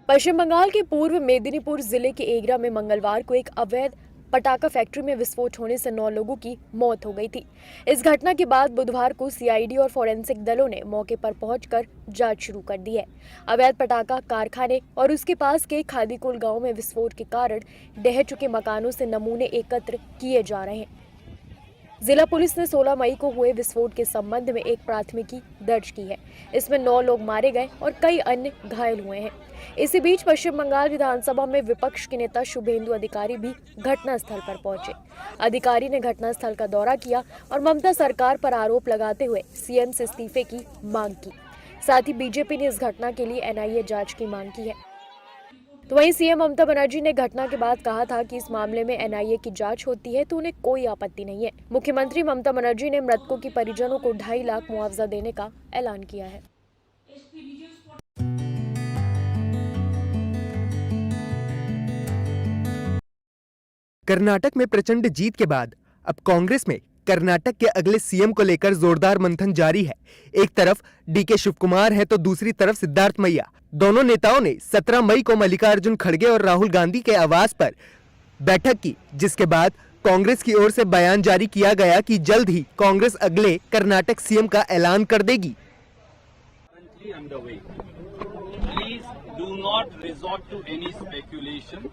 पश्चिम बंगाल के पूर्व मेदिनीपुर जिले के एगरा में मंगलवार को एक अवैध पटाखा फैक्ट्री में विस्फोट होने से 9 लोगों की मौत हो गई थी। इस घटना के बाद बुधवार को सीआईडी और फोरेंसिक दलों ने मौके पर पहुंचकर जांच शुरू कर दी है। अवैध पटाखा कारखाने और उसके पास के खादीकुल गांव में विस्फोट के कारण ढह चुके मकानों से नमूने एकत्र किए जा रहे हैं। जिला पुलिस ने 16 मई को हुए विस्फोट के संबंध में एक प्राथमिकी दर्ज की है। इसमें 9 लोग मारे गए और कई अन्य घायल हुए हैं। इसी बीच पश्चिम बंगाल विधानसभा में विपक्ष के नेता शुभेंदु अधिकारी भी घटनास्थल पर पहुंचे। अधिकारी ने घटनास्थल का दौरा किया और ममता सरकार पर आरोप लगाते हुए सीएम से इस्तीफे की मांग की। साथ ही बीजेपी ने इस घटना के लिए एनआईए जांच की मांग की है। तो वहीं सीएम ममता बनर्जी ने घटना के बाद कहा था कि इस मामले में एनआईए की जांच होती है तो उन्हें कोई आपत्ति नहीं है। मुख्यमंत्री ममता बनर्जी ने मृतकों के परिजनों को 2.5 लाख मुआवजा देने का ऐलान किया है। कर्नाटक में प्रचंड जीत के बाद अब कांग्रेस में कर्नाटक के अगले सीएम को लेकर जोरदार मंथन जारी है। एक तरफ डीके शिवकुमार है तो दूसरी तरफ सिद्धार्थ मैया। दोनों नेताओं ने 17 मई को मल्लिकार्जुन खड़गे और राहुल गांधी के आवास पर बैठक की, जिसके बाद कांग्रेस की ओर से बयान जारी किया गया कि जल्द ही कांग्रेस अगले कर्नाटक सीएम का ऐलान कर देगी। Do not resort to any speculation.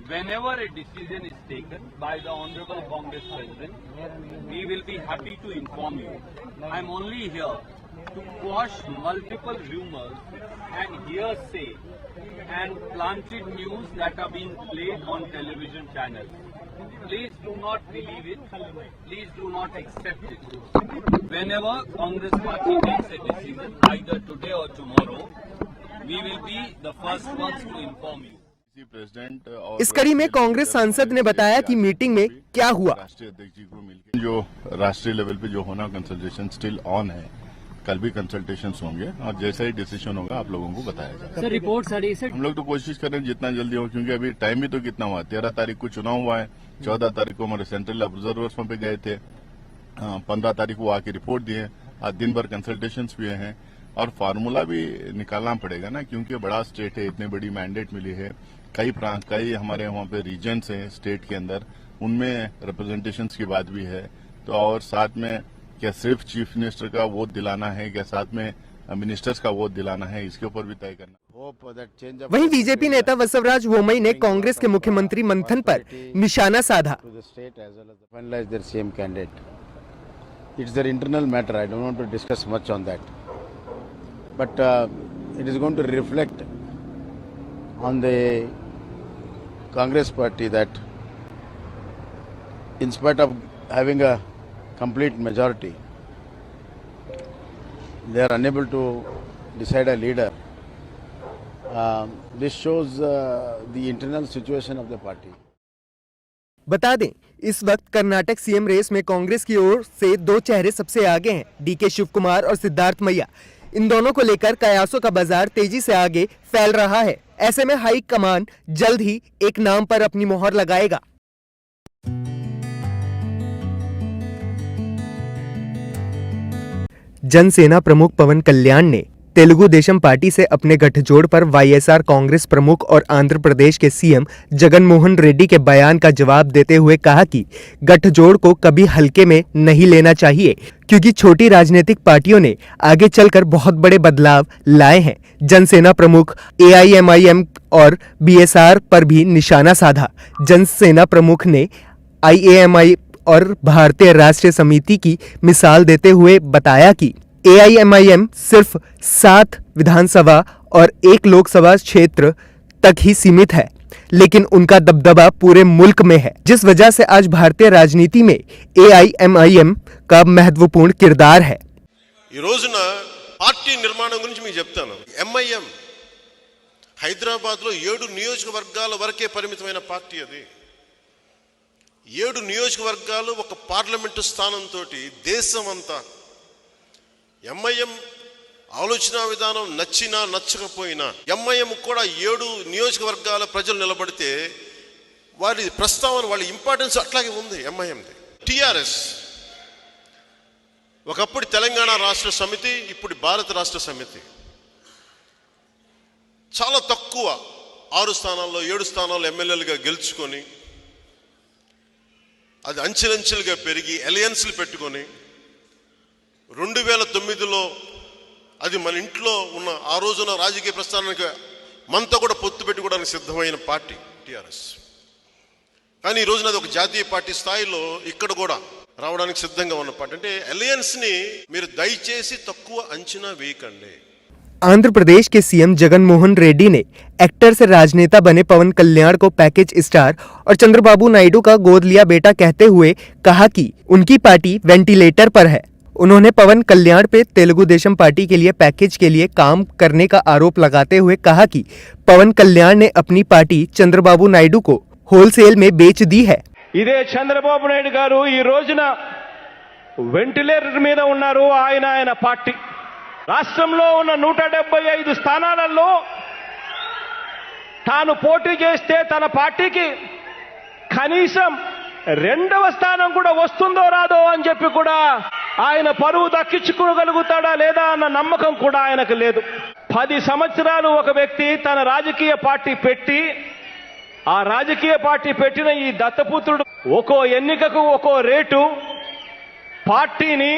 Whenever a decision is taken by the Honorable Congress President, we will be happy to inform you. I am only here to quash multiple rumors and hearsay and planted news that are being played on television channels. Please do not believe it. Please do not accept it. Whenever Congress Party makes a decision, either today or tomorrow, we will be the first ones to inform you. इस कड़ी में कांग्रेस सांसद ने बताया कि meeting में क्या हुआ। राष्ट्रीय अध्यक्ष जी को मिलकर जो राष्ट्रीय लेवल पे जो होना कंसल्टेशन स्टिल ऑन है, कल भी कंसल्टेशंस होंगे और जैसा ही डिसीजन होगा आप लोगों को बताया जाएगा। सर रिपोर्ट सारी सर हम लोग तो कोशिश करें जितना जल्दी हो, क्योंकि अभी टाइम भी तो कितना हुआ, 13 तारीख को चुनाव हुआ है, 14 तारीख को हमारे सेंट्रल ऑब्जर्वर्स वहां पे गए थे, 15 तारीख को आके रिपोर्ट दिए, आज दिन भर कंसल्टेशंस हुए हैं और फार्मूला भी निकालना पड़ेगा ना, क्योंकि बड़ा स्टेट है, इतनी बड़ी मैंडेट मिली है, कई हमारे वहाँ पे रीजन्स हैं स्टेट के अंदर, उनमें रिप्रेजेंटेशंस की बात भी है। तो और साथ में क्या सिर्फ चीफ मिनिस्टर का वोट दिलाना है, क्या साथ में मिनिस्टर्स का वोट दिलाना है, इसके ऊपर भी तय करना। वहीं बीजेपी नेता बसवराज बोम्मई ने कांग्रेस के मुख्यमंत्री मंथन पर निशाना साधा। It's their internal matter. I don't want to discuss much on that. But it is going to reflect on the Congress party that in spite of having a complete majority, they are unable to decide a leader. This shows the internal situation of the party. बता दें, इस वक्त Karnataka CM race में कांग्रेस की ओर से 2 चेहरे सबसे आगे हैं, डीके शिवकुमार और सिद्धार्थ मैया। इन दोनों को लेकर कयासों का बाजार तेजी से आगे फैल रहा है। ऐसे में हाई कमान जल्द ही एक नाम पर अपनी मोहर लगाएगा। जनसेना प्रमुख पवन कल्याण ने तेलुगु देशम पार्टी से अपने गठजोड़ पर वाईएसआर कांग्रेस प्रमुख और आंध्र प्रदेश के सीएम जगनमोहन रेड्डी के बयान का जवाब देते हुए कहा कि गठजोड़ को कभी हल्के में नहीं लेना चाहिए, क्योंकि छोटी राजनीतिक पार्टियों ने आगे चलकर बहुत बड़े बदलाव लाए हैं। जनसेना प्रमुख एआईएमआईएम और बीएसआर पर भी निशाना साधा। जनसेना प्रमुख ने आईएएमआई और भारतीय राष्ट्रीय समिति की मिसाल देते हुए बताया कि एआईएमआईएम सिर्फ 7 विधानसभा और 1 लोकसभा क्षेत्र तक ही सीमित है, लेकिन उनका दबदबा पूरे मुल्क में है, जिस वजह से आज भारतीय राजनीति में एआईएमआईएम का महत्वपूर्ण किरदार है। ఈ రోజున పార్టీ నిర్మాణం గురించి మీకు చెప్తాను। ఎంఐఎం హైదరాబాద్లో 7 నియోజకవర్గాల వరకే పరిమితమైన పార్టీ అది। 7 నియోజకవర్గాలు ఒక పార్లమెంటు స్థానంతో దేశమంతా ఎంఐఎం ఆలోచన విధానం నచ్చినా నచ్చకపోయినా ఎంఐఎం కూడా 7 నియోజకవర్గాల ప్రజలు నిలబడితే వారి ప్రస్తావన వాళ్ళ ఇంపార్టెన్స్ అట్లాగే ఉంది ఎంఐఎంది। టిఆర్ఎస్ ఒకప్పుడు తెలంగాణ రాష్ట్ర సమితి, ఇప్పుడు భారత రాష్ట్ర సమితి, చాలా తక్కువ 6 స్థానాల్లో 7 స్థానాల్లో ఎమ్మెల్యేలుగా గెలుచుకొని అది అంచెలంచెలుగా పెరిగి అలయన్స్లు పెట్టుకొని 2009లో అది మన ఇంట్లో ఉన్న ఆ రోజున రాజకీయ ప్రస్థానానికి మనతో కూడా పొత్తు పెట్టుకోవడానికి సిద్ధమైన పార్టీ టిఆర్ఎస్. కానీ ఈ రోజున అది ఒక జాతీయ పార్టీ స్థాయిలో ఇక్కడ కూడా రావడానికి సిద్ధంగా ఉన్న పార్టీ. అంటే అలయన్స్ని మీరు దయచేసి తక్కువ అంచనా వేయకండి. आंध्र प्रदेश के सीएम जगन मोहन रेड्डी ने एक्टर से राजनेता बने पवन कल्याण को पैकेज स्टार और चंद्रबाबू नायडू का गोद लिया बेटा कहते हुए कहा कि उनकी पार्टी वेंटिलेटर पर है। उन्होंने पवन कल्याण पे तेलुगु देशम पार्टी के लिए पैकेज के लिए काम करने का आरोप लगाते हुए कहा कि पवन कल्याण ने अपनी पार्टी चंद्रबाबू नायडू को होलसेल में बेच दी है। ఇదే చంద్రబాబు నాయుడు గారు ఈ రోజున వెంటిలేటర్ మీద ఉన్నారు. ఆయన పార్టీ రాష్ట్రంలో ఉన్న 175 స్థానాలలో తాను పోటీ చేస్తే తన పార్టీకి కనీసం 2వ స్థానం కూడా వస్తుందో రాదో అని చెప్పి కూడా ఆయన పరువు దక్కించుకోగలుగుతాడా లేదా అన్న నమ్మకం కూడా ఆయనకు లేదు. 10 సంవత్సరాలు ఒక వ్యక్తి తన రాజకీయ పార్టీ పెట్టి ఆ రాజకీయ పార్టీ పెట్టిన ఈ దత్తపుత్రుడు ఒక్కో ఎన్నికకు ఒక్కో రేటు పార్టీని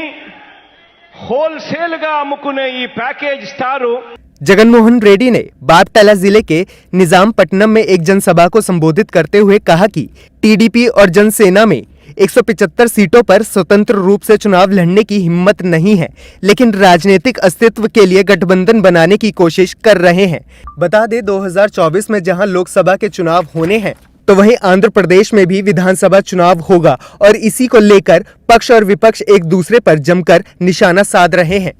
होलसेल గా అమ్ముకునే ఈ ప్యాకేజ్ స్టారు जगनमोहन रेड्डी ने बागटाला जिले के निजामपट्टनम में एक जनसभा को संबोधित करते हुए कहा कि टीडीपी और जनसेना में 175 सीटों पर स्वतंत्र रूप से चुनाव लड़ने की हिम्मत नहीं है, लेकिन राजनीतिक अस्तित्व के लिए गठबंधन बनाने की कोशिश कर रहे हैं। बता दें 2024 में जहां लोकसभा के चुनाव होने हैं तो वहीं आंध्र प्रदेश में भी विधानसभा चुनाव होगा और इसी को लेकर पक्ष और विपक्ष एक दूसरे पर जमकर निशाना साध रहे हैं।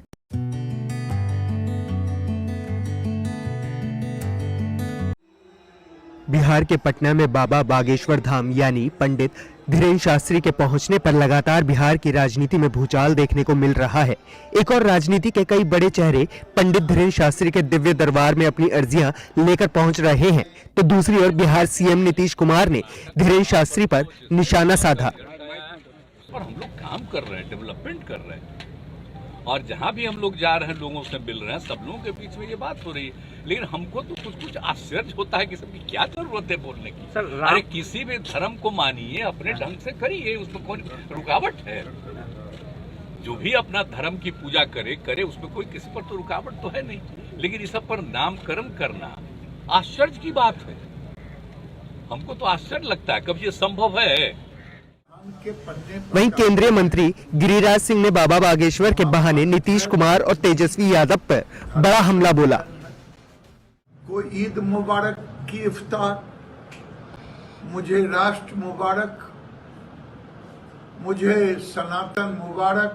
बिहार के पटना में बाबा बागेश्वर धाम यानी पंडित धीरेन्द्र शास्त्री के पहुंचने पर लगातार बिहार की राजनीति में भूचाल देखने को मिल रहा है। एक और राजनीति के कई बड़े चेहरे पंडित धीरेन्द्र शास्त्री के दिव्य दरबार में अपनी अर्जियां लेकर पहुंच रहे हैं, तो दूसरी ओर बिहार सीएम नीतीश कुमार ने धीरेन्द्र शास्त्री पर निशाना साधा। और हम लोग काम कर रहे हैं, डेवलपमेंट कर रहे हैं, और जहां भी हम लोग जा रहे हैं लोगों से मिल रहे हैं, सब लोगों के बीच में ये बात हो रही है। लेकिन हमको तो कुछ आश्चर्य होता है कि सबकी क्या जरूरत है बोलने की। अरे किसी भी धर्म को मानिए, अपने ढंग से करिए, उसमें कौन रुकावट है? जो भी अपना धर्म की पूजा करे उसमें कोई किसी पर तो रुकावट तो है नहीं। लेकिन इस सब पर नामकरण करना आश्चर्य की बात है। हमको तो आश्चर्य लगता है, कब ये संभव है? वहीं केंद्रीय मंत्री गिरिराज सिंह ने बाबा बागेश्वर के बहाने नीतीश कुमार और तेजस्वी यादव पर बड़ा हमला बोला। कोई ईद मुबारक की इफ्तार, मुझे राष्ट्र मुबारक, मुझे सनातन मुबारक,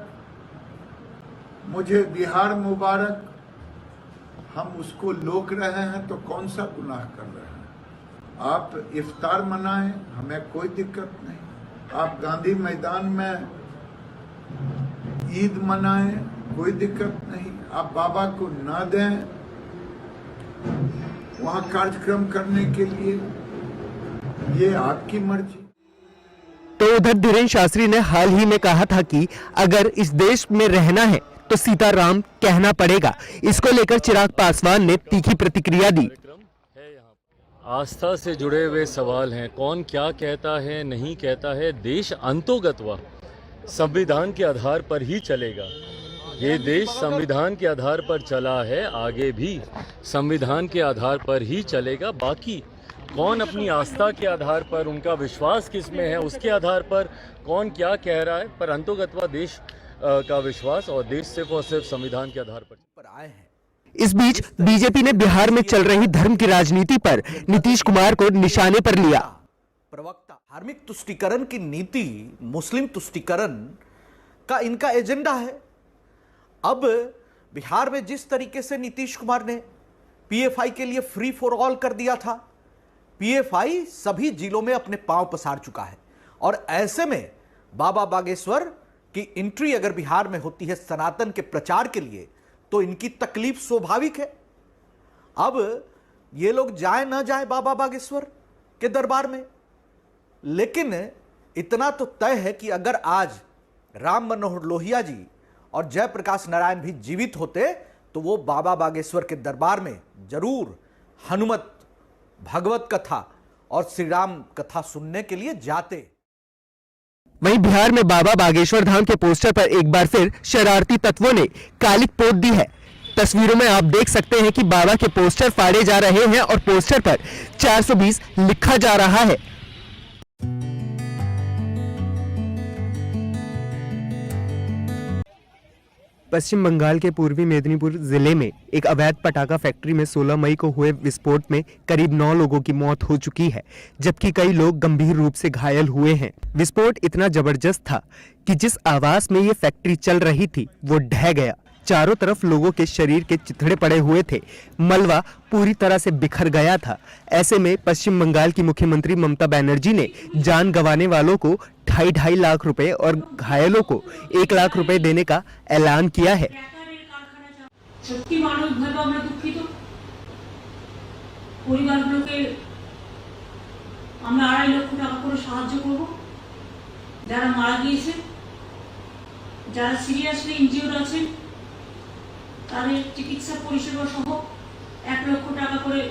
मुझे बिहार मुबारक, हम उसको लोक रहे हैं तो कौन सा गुनाह कर रहे हैं? आप इफ्तार मनाएं, हमें कोई दिक्कत नहीं। आप गांधी मैदान में ईद मनाएं, कोई दिक्कत नहीं। आप बाबा को ना दें वहां कार्यक्रम करने के लिए, ये आपकी मर्जी। तो उधर धीरेन्द्र शास्त्री ने हाल ही में कहा था कि अगर इस देश में रहना है तो सीताराम कहना पड़ेगा। इसको लेकर चिराग पासवान ने तीखी प्रतिक्रिया दी। आस्था से जुड़े हुए सवाल हैं, कौन क्या कहता है नहीं कहता है। देश अंतोगत्वा संविधान के आधार पर ही चलेगा। ये देश संविधान के आधार पर चला है, आगे भी संविधान के आधार पर ही चलेगा। बाकी कौन अपनी आस्था के आधार पर, उनका विश्वास किस में है उसके आधार पर कौन क्या कह रहा है, पर अंतोगत्वा देश का विश्वास और देश सिर्फ और सिर्फ संविधान के आधार पर आए हैं। इस बीच बीजेपी ने बिहार में चल रही धर्म की राजनीति पर नीतीश कुमार को निशाने पर लिया। प्रवक्ता धार्मिक तुष्टीकरण की नीति, मुस्लिम तुष्टीकरण का इनका एजेंडा है। अब बिहार में जिस तरीके से नीतीश कुमार ने पीएफआई के लिए फ्री फॉर ऑल कर दिया था, पीएफआई सभी जिलों में अपने पांव पसार चुका है। और ऐसे में बाबा बागेश्वर की एंट्री अगर बिहार में होती है सनातन के प्रचार के लिए, तो इनकी तकलीफ स्वाभाविक है। अब ये लोग जाए ना जाए बाबा बागेश्वर के दरबार में, लेकिन इतना तो तय है कि अगर आज राम मनोहर लोहिया जी और जयप्रकाश नारायण भी जीवित होते तो वो बाबा बागेश्वर के दरबार में जरूर हनुमत भगवत कथा और श्री राम कथा सुनने के लिए जाते। वहीं बिहार में बाबा बागेश्वर धाम के पोस्टर पर एक बार फिर शरारती तत्वों ने कालिक पोत दी है। तस्वीरों में आप देख सकते हैं कि बाबा के पोस्टर फाड़े जा रहे हैं और पोस्टर पर 420 लिखा जा रहा है। पश्चिम बंगाल के पूर्वी मेदिनीपुर जिले में एक अवैध पटाखा फैक्ट्री में 16 मई को हुए विस्फोट में करीब 9 लोगों की मौत हो चुकी है, जबकि कई लोग गंभीर रूप से घायल हुए हैं। विस्फोट इतना जबरदस्त था कि जिस आवास में ये फैक्ट्री चल रही थी वो ढह गया। चारों तरफ लोगों के शरीर के चिथड़े पड़े हुए थे, मलबा पूरी तरह से बिखर गया था। ऐसे में पश्चिम बंगाल की मुख्यमंत्री ममता बनर्जी ने जान गंवाने वालों को 2.5 लाख रुपए और घायलों को 1 लाख रुपए देने का ऐलान किया है। সত্যি মানবিকভাবে আমরা দুঃখিত। পরিবারগুলোকে আমরা 2.5 লক্ষ টাকা করে সাহায্য করব। যারা মারা গিয়েছে, যারা সিরিয়াসলি ইনজিউর্ড আছেন, তাদের চিকিৎসা পরিষেবা সহ 1 লক্ষ টাকা করে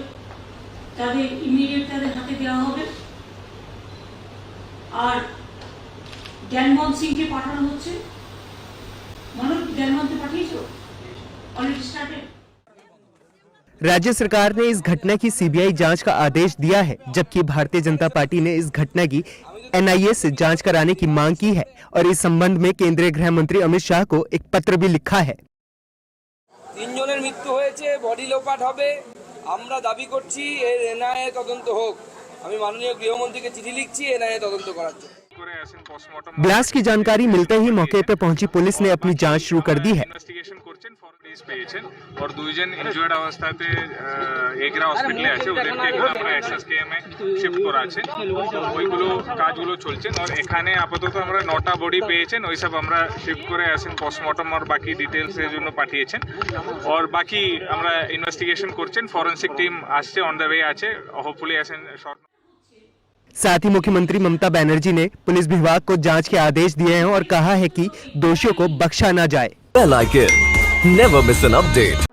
তাদের ইমিডিয়েট তাদের হাতে দেওয়া হবে। আর জ্ঞানমোহন সিংকে পাঠানো হচ্ছে। মনোজ জ্ঞানমোহনকে পাঠিয়েছো? Already started. राज्य सरकार ने इस घटना की सीबीआई जांच का आदेश दिया है, जबकि भारतीय जनता पार्टी ने इस घटना की एनआईए से जांच कराने की मांग की है और इस संबंध में केंद्रीय गृह मंत्री अमित शाह को एक पत्र भी लिखा है। 3 জনের মৃত্যু হয়েছে, বডি লোপাট হবে। আমরা দাবি করছি এর এনআইএ তদন্ত হোক। আমি মাননীয় গৃহমন্ত্রীকে চিঠি লিখছি এনআইএ তদন্ত করার জন্য। ब्लास्ट की जानकारी मिलते ही मौके पर पहुंची पुलिस ने अपनी जांच शुरू कर दी है। और 2 জন ইনজুর্ড অবস্থাতে এগরা হসপিটালে আছে, ওদেরকে আমরা এসএসকেএম এ শিফট করা আছে। ওইগুলো কাজগুলো চলছে আর এখানে আপাতত আমরা 9টা বডি পেয়েছেন, ওই সব আমরা শিফট করে আসেন পোস্টমর্টম আর বাকি ডিটেইলস এর জন্য পাঠিয়েছেন। আর বাকি আমরা ইনভেস্টিগেশন করছেন, ফরেনসিক টিম আসছে, অন দ্য ওয়ে আছে, হোপফুলি আসেন শর্ট। साथ ही मुख्यमंत्री ममता बनर्जी ने पुलिस विभाग को जांच के आदेश दिए हैं और कहा है कि दोषियों को बख्शा न जाए। Bell icon, never miss an update.